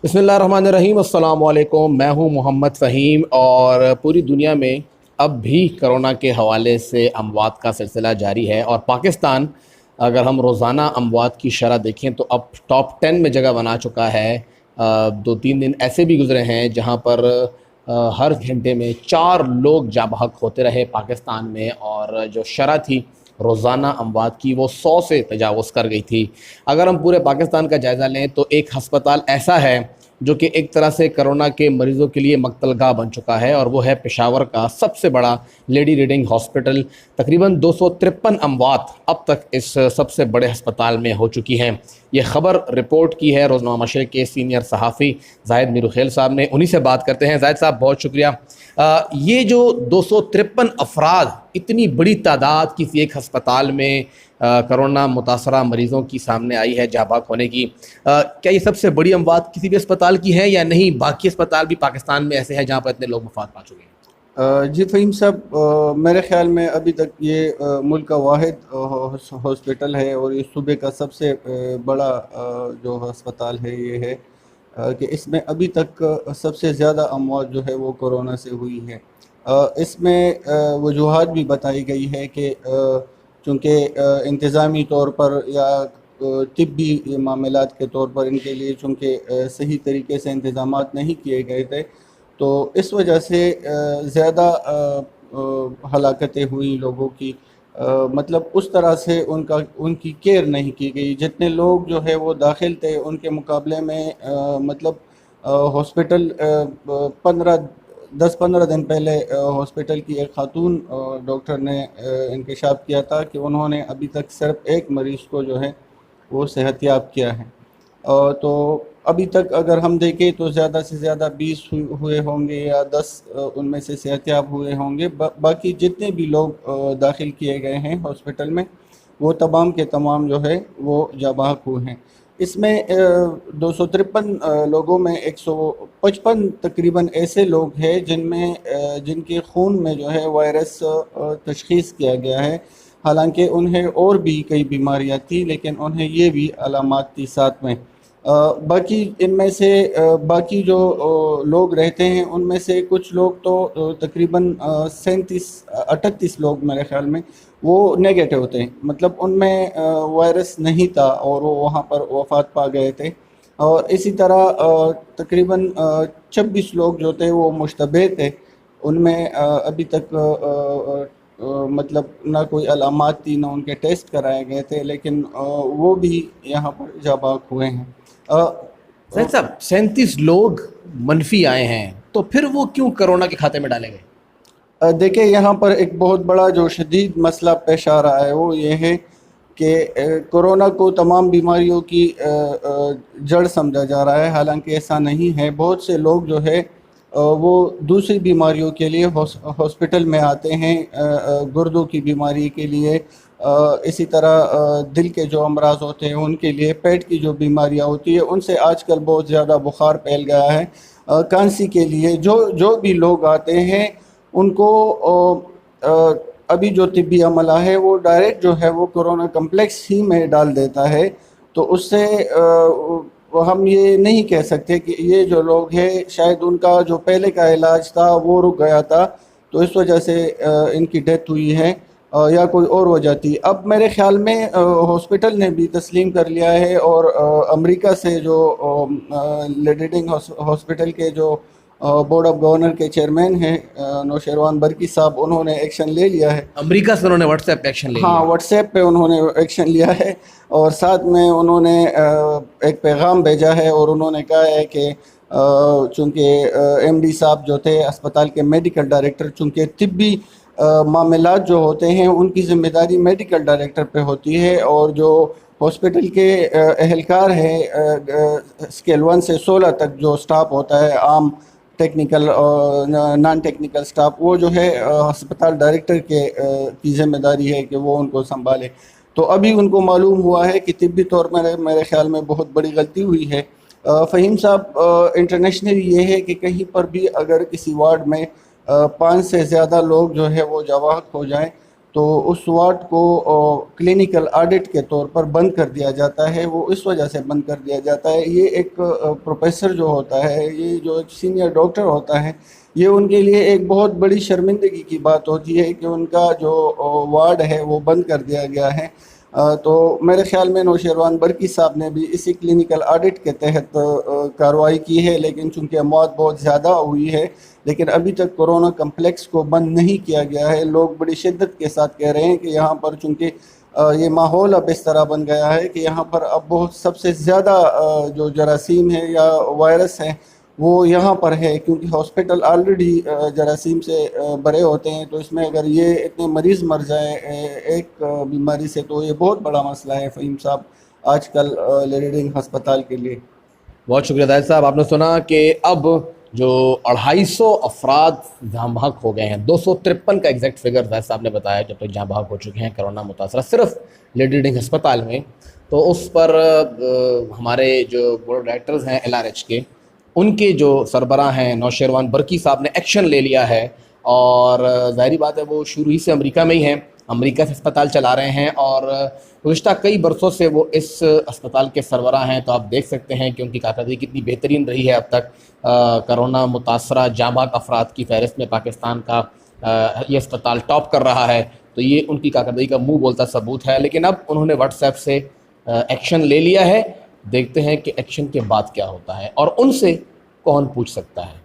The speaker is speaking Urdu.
بسم اللہ الرحمن الرحیم، السلام علیکم۔ میں ہوں محمد فہیم، اور پوری دنیا میں اب بھی کرونا کے حوالے سے اموات کا سلسلہ جاری ہے، اور پاکستان اگر ہم روزانہ اموات کی شرح دیکھیں تو اب ٹاپ 10 میں جگہ بنا چکا ہے۔ 2-3 دن ایسے بھی گزرے ہیں جہاں پر ہر گھنٹے میں 4 لوگ جاں بحق ہوتے رہے پاکستان میں، اور جو شرح تھی روزانہ اموات کی وہ 100 سے تجاوز کر گئی تھی۔ اگر ہم پورے پاکستان کا جائزہ لیں تو ایک ہسپتال ایسا ہے جو کہ ایک طرح سے کرونا کے مریضوں کے لیے مقتل گاہ بن چکا ہے، اور وہ ہے پشاور کا سب سے بڑا لیڈی ریڈنگ ہاسپٹل۔ تقریباً 253 اموات اب تک اس سب سے بڑے ہسپتال میں ہو چکی ہیں۔ یہ خبر رپورٹ کی ہے روزنامہ مشرق کے سینئر صحافی زاہد میروخیل صاحب نے، انہی سے بات کرتے ہیں۔ زاہد صاحب بہت شکریہ۔ یہ جو 253 افراد، اتنی بڑی تعداد کسی ایک ہسپتال میں کرونا متاثرہ مریضوں کی سامنے آئی ہے جاں بحق ہونے کی، کیا یہ سب سے بڑی اموات کسی بھی اسپتال کی ہے یا نہیں؟ باقی اسپتال بھی پاکستان میں ایسے ہیں جہاں پر اتنے لوگ وفات پا چکے ہیں؟ جی فہیم صاحب، میرے خیال میں ابھی تک یہ ملک کا واحد ہاسپٹل ہے، اور یہ صوبے کا سب سے بڑا جو ہسپتال ہے یہ ہے کہ اس میں ابھی تک سب سے زیادہ اموات جو ہے وہ کورونا سے ہوئی ہے۔ اس میں وجوہات بھی بتائی گئی ہے کہ چونکہ انتظامی طور پر یا طبی معاملات کے طور پر ان کے لیے چونکہ صحیح طریقے سے انتظامات نہیں کیے گئے تھے، تو اس وجہ سے زیادہ ہلاکتیں ہوئی لوگوں کی۔ مطلب اس طرح سے ان کی کیئر نہیں کی گئی۔ جتنے لوگ جو ہے وہ داخل تھے ان کے مقابلے میں مطلب ہاسپٹل 10-15 دن پہلے ہاسپٹل کی ایک خاتون ڈاکٹر نے انکشاف کیا تھا کہ انہوں نے ابھی تک صرف ایک مریض کو جو ہے وہ صحت یاب کیا ہے۔ تو ابھی تک اگر ہم دیکھیں تو زیادہ سے زیادہ 20 ہوئے ہوں گے یا 10 ان میں سے صحت یاب ہوئے ہوں گے۔ باقی جتنے بھی لوگ داخل کیے گئے ہیں ہاسپٹل میں وہ تمام کے تمام جو ہے وہ جاں بحق ہوئے ہیں۔ اس میں 253 لوگوں میں 155 تقریباً ایسے لوگ ہیں جن کے خون میں جو ہے وائرس تشخیص کیا گیا ہے۔ حالانکہ انہیں اور بھی کئی بیماریاں تھیں، لیکن انہیں یہ بھی علامات تھی ساتھ میں۔ باقی ان میں سے باقی جو لوگ رہتے ہیں ان میں سے کچھ لوگ تو تقریباً 38 لوگ میرے خیال میں وہ نیگیٹو تھے، مطلب ان میں وائرس نہیں تھا اور وہ وہاں پر وفات پا گئے تھے۔ اور اسی طرح تقریباً 26 لوگ جو تھے وہ مشتبہ تھے، ان میں ابھی تک مطلب نہ کوئی علامات تھی، نہ ان کے ٹیسٹ کرائے گئے تھے، لیکن وہ بھی یہاں پر جاں بحق ہوئے ہیں۔ زاہد صاحب، 37 لوگ منفی آئے ہیں تو پھر وہ کیوں کرونا کے کھاتے میں ڈالے گئے؟ دیکھیں، یہاں پر ایک بہت بڑا جو شدید مسئلہ پیش آ رہا ہے وہ یہ ہے کہ کرونا کو تمام بیماریوں کی جڑ سمجھا جا رہا ہے، حالانکہ ایسا نہیں ہے۔ بہت سے لوگ جو ہے وہ دوسری بیماریوں کے لیے ہاسپٹل میں آتے ہیں، گردوں کی بیماری کے لیے، اسی طرح دل کے جو امراض ہوتے ہیں ان کے لیے، پیٹ کی جو بیماریاں ہوتی ہیں ان سے آج کل بہت زیادہ بخار پھیل گیا ہے، کانسی کے لیے جو بھی لوگ آتے ہیں ان کو ابھی جو طبی عملہ ہے وہ ڈائریکٹ جو ہے وہ کرونا کمپلیکس ہی میں ڈال دیتا ہے۔ تو اس سے ہم یہ نہیں کہہ سکتے کہ یہ جو لوگ ہیں شاید ان کا جو پہلے کا علاج تھا وہ رک گیا تھا تو اس وجہ سے ان کی ڈیتھ ہوئی ہے، یا کوئی اور وجہ تھی۔ اب میرے خیال میں ہاسپٹل نے بھی تسلیم کر لیا ہے، اور امریکہ سے جو لیڈنگ ہاسپٹل کے جو بورڈ آف گورنر کے چیئرمین ہیں نوشیروان برکی صاحب، انہوں نے ایکشن لے لیا ہے۔ امریکہ سے انہوں نے واٹس ایپ پہ ایکشن لے لیا؟ ہاں، واٹس ایپ پہ انہوں نے ایکشن لیا ہے، اور ساتھ میں انہوں نے ایک پیغام بھیجا ہے، اور انہوں نے کہا ہے کہ چونکہ ایم ڈی صاحب جو تھے اسپتال کے میڈیکل ڈائریکٹر، چونکہ طبی معاملات جو ہوتے ہیں ان کی ذمہ داری میڈیکل ڈائریکٹر پہ ہوتی ہے، اور جو ہاسپٹل کے اہلکار ہیں اسکیل 1 سے 16 تک جو سٹاف ہوتا ہے، عام، ٹیکنیکل اور نان ٹیکنیکل سٹاف، وہ جو ہے ہسپتال ڈائریکٹر کی ذمہ داری ہے کہ وہ ان کو سنبھالے۔ تو ابھی ان کو معلوم ہوا ہے کہ طبی طور پر میرے خیال میں بہت بڑی غلطی ہوئی ہے۔ فہیم صاحب، انٹرنیشنل یہ ہے کہ کہیں پر بھی اگر کسی وارڈ میں 5 سے زیادہ لوگ جو ہے وہ جاں بحق ہو جائیں تو اس وارڈ کو کلینکل آڈٹ کے طور پر بند کر دیا جاتا ہے. وہ اس وجہ سے بند کر دیا جاتا ہے، یہ ایک پروفیسر جو ہوتا ہے، یہ جو ایک سینئر ڈاکٹر ہوتا ہے، یہ ان کے لیے ایک بہت بڑی شرمندگی کی بات ہوتی ہے کہ ان کا جو وارڈ ہے وہ بند کر دیا گیا ہے. تو میرے خیال میں نوشیروان برقی صاحب نے بھی اسی کلینکل آڈٹ کے تحت کارروائی کی ہے، لیکن چونکہ موت بہت زیادہ ہوئی ہے، لیکن ابھی تک کورونا کمپلیکس کو بند نہیں کیا گیا ہے. لوگ بڑی شدت کے ساتھ کہہ رہے ہیں کہ یہاں پر چونکہ یہ ماحول اب اس طرح بن گیا ہے کہ یہاں پر اب بہت سب سے زیادہ جو جراثیم ہے یا وائرس ہے وہ یہاں پر ہے، کیونکہ ہاسپٹل آلریڈی جراثیم سے بھرے ہوتے ہیں. تو اس میں اگر یہ اتنے مریض مر جائے ایک بیماری سے تو یہ بہت بڑا مسئلہ ہے فہیم صاحب آج کل لیڈنگ ہسپتال کے لیے. بہت شکریہ زاہد صاحب. آپ نے سنا کہ اب جو 250 افراد جہاں بحق ہو گئے ہیں، 253 کا ایگزیکٹ فگر زاہد صاحب نے بتایا جب تک جہاں بحق ہو چکے ہیں کرونا متاثرہ صرف لیڈی ریڈنگ ہسپتال میں. تو اس پر ہمارے جو بورڈ آف ڈائریکٹرز ہیں LRH کے، ان کے جو سربراہ ہیں نوشیروان برقی صاحب نے ایکشن لے لیا ہے. اور ظاہری بات ہے وہ شروع ہی سے امریکہ میں ہی ہیں، امریکہ سے اسپتال چلا رہے ہیں اور گزشتہ کئی برسوں سے وہ اس اسپتال کے سربراہ ہیں. تو آپ دیکھ سکتے ہیں کہ ان کی کارکردگی کتنی بہترین رہی ہے اب تک. کرونا متاثرہ جاں بحق افراد کی فہرست میں پاکستان کا یہ اسپتال ٹاپ کر رہا ہے. تو یہ ان کی کارکردگی کا منہ بولتا ثبوت ہے. لیکن اب انہوں نے واٹس ایپ سے ایکشن لے لیا ہے. دیکھتے ہیں کہ ایکشن کے بعد کیا ہوتا ہے اور ان سے کون پوچھ سکتا ہے.